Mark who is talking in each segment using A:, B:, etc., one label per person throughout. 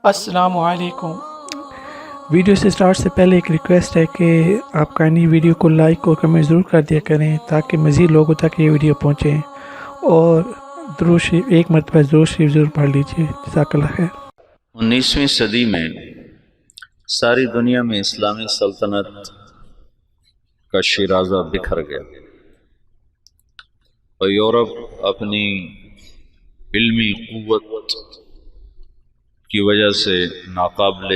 A: السلام علیکم۔ ویڈیو سے سٹارٹ سے پہلے ایک ریکویسٹ ہے کہ آپ کائنڈلی ویڈیو کو لائک اور کمنٹ ضرور کر دیا کریں تاکہ مزید لوگوں تک یہ ویڈیو پہنچے، اور درود شریف ایک مرتبہ درود شریف ضرور پڑھ لیجیے۔ جزاک اللہ خیر۔
B: 19ویں صدی میں ساری دنیا میں اسلامی سلطنت کا شیرازہ بکھر گیا اور یورپ اپنی علمی قوت کی وجہ سے ناقابل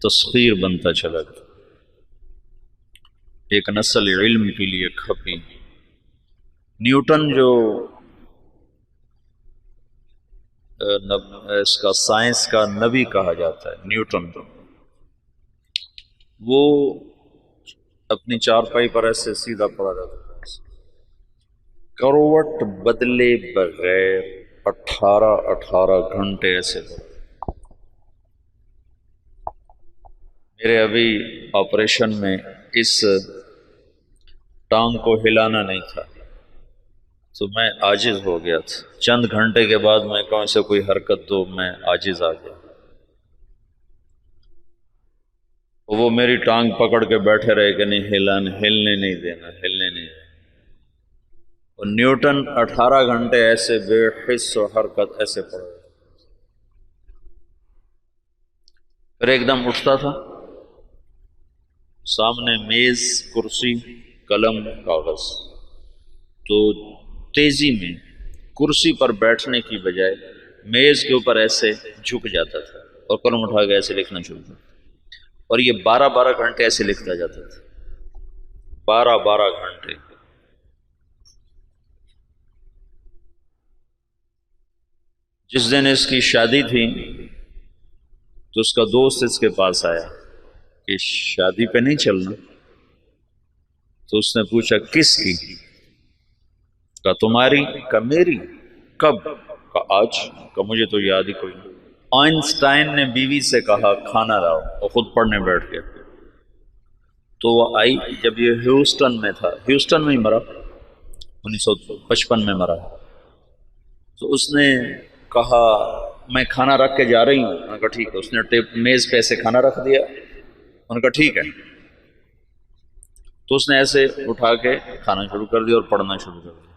B: تسخیر بنتا چلا گیا۔ ایک نسل علم کے لیے کھپی۔ نیوٹن جو اس کا سائنس کا نبی کہا جاتا ہے، نیوٹن وہ اپنی چارپائی پر ایسے سیدھا پڑا رہتا تھا، کروٹ بدلے بغیر 18 گھنٹے ایسے پڑا۔ میرے ابھی آپریشن میں اس ٹانگ کو ہلانا نہیں تھا تو میں عاجز ہو گیا تھا۔ چند گھنٹے کے بعد میں کہوں سے کوئی حرکت دو، میں عاجز آ گیا۔ وہ میری ٹانگ پکڑ کے بیٹھے رہے کہ نہیں ہلنے نہیں دینا، ہلنے نہیں دینا۔ اور نیوٹن 18 گھنٹے ایسے بے حس و حرکت ایسے پڑا، پھر ایک دم اٹھتا تھا، سامنے میز، کرسی، قلم، کاغذ، تو تیزی میں کرسی پر بیٹھنے کی بجائے میز کے اوپر ایسے جھک جاتا تھا اور قلم اٹھا کے ایسے لکھنا شروع کرتا، اور یہ 12 گھنٹے ایسے لکھتا جاتا تھا، 12 گھنٹے۔ جس دن اس کی شادی تھی تو اس کا دوست اس کے پاس آیا کہ شادی پہ نہیں چلنا، تو اس نے پوچھا کس کی؟ کہا تمہاری؟ کہا میری؟ کب؟ کہا آج۔ کہا مجھے تو یاد ہی کوئی نہیں۔ آئنسٹائن نے بیوی سے کہا کھانا لاؤ، اور خود پڑھنے بیٹھ گیا۔ تو وہ آئی، جب یہ ہیوسٹن میں تھا، ہیوسٹن میں ہی مرا، 1955 میں مرا، تو اس نے کہا میں کھانا رکھ کے جا رہی ہوں۔ انہوں نے کہا ٹھیک ہے۔ اس نے میز پہ ایسے کھانا رکھ دیا، انہوں نے کہا ٹھیک ہے۔ تو اس نے ایسے اٹھا کے کھانا شروع کر دیا اور پڑھنا شروع کر دیا۔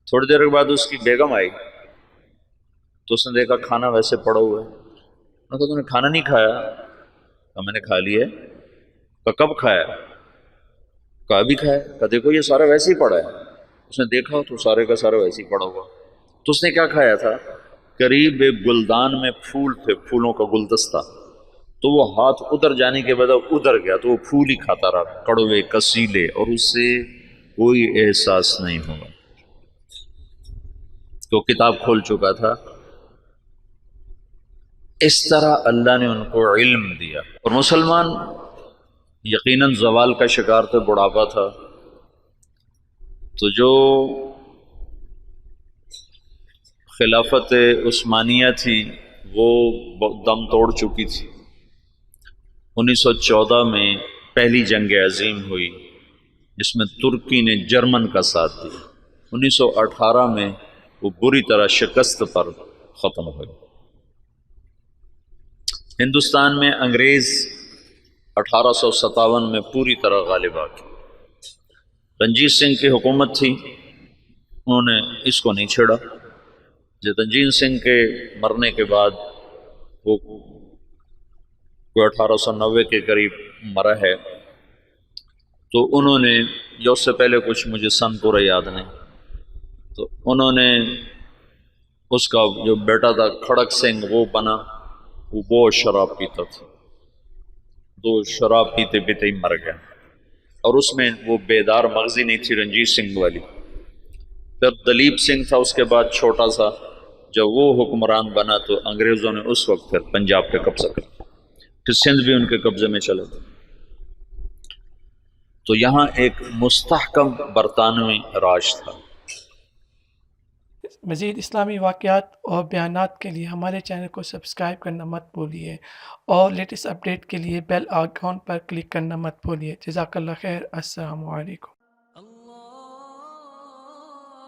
B: تھوڑی دیر کے بعد اس کی بیگم آئی تو اس نے دیکھا کھانا ویسے پڑا ہوا ہے۔ انہوں نے کہا تم نے کھانا نہیں کھایا؟ کہا میں نے کھا لیا۔ کہا کب کھایا؟ کہا ابھی کھایا۔ کہا دیکھو یہ سارا ویسے ہی پڑا ہے۔ اس نے دیکھا تو سارے کا سارا ویسے ہی پڑا ہوا۔ تو اس نے کیا کھایا تھا؟ قریب ایک گلدان میں پھول تھے، پھولوں کا گلدستہ، تو وہ ہاتھ ادھر جانے کے بعد ادھر گیا تو وہ پھول ہی کھاتا رہا، کڑوے کسیلے، اور اس سے کوئی احساس نہیں ہوگا۔ تو کتاب کھول چکا تھا۔ اس طرح اللہ نے ان کو علم دیا، اور مسلمان یقیناً زوال کا شکار تھے، بڑھاپا تھا، تو جو خلافت عثمانیہ تھی وہ دم توڑ چکی تھی۔ 1914 میں پہلی جنگ عظیم ہوئی جس میں ترکی نے جرمن کا ساتھ دیا۔ 1918 میں وہ بری طرح شکست پر ختم ہوئی۔ ہندوستان میں انگریز 1857 میں پوری طرح غالب آ گئے۔ رنجیت سنگھ کی حکومت تھی، انہوں نے اس کو نہیں چھیڑا۔ جب رنجیت سنگھ کے مرنے کے بعد وہ کوئی 1890 کے قریب مرا ہے، تو انہوں نے یا اس سے پہلے کچھ، مجھے سن پورا یاد نہیں، تو انہوں نے اس کا جو بیٹا تھا کھڑک سنگھ وہ بنا، وہ بہت شراب پیتا تھا، تو شراب پیتے پیتے ہی مر گیا، اور اس میں وہ بیدار مغزی نہیں تھی رنجیت سنگھ والی۔ پھر دلیپ سنگھ تھا اس کے بعد چھوٹا سا، جب وہ حکمران بنا تو انگریزوں نے اس وقت پھر پنجاب پہ قبضہ کر لیا، پھر سندھ بھی ان کے قبضے میں چلا گیا۔ تو یہاں ایک مستحکم برطانوی راج تھا۔
A: مزید اسلامی واقعات اور بیانات کے لیے ہمارے چینل کو سبسکرائب کرنا مت بھولیے، اور لیٹسٹ اپڈیٹ کے لیے بیل آئیکن پر کلک کرنا مت بھولیے۔ جزاک اللہ خیر۔ السلام علیکم۔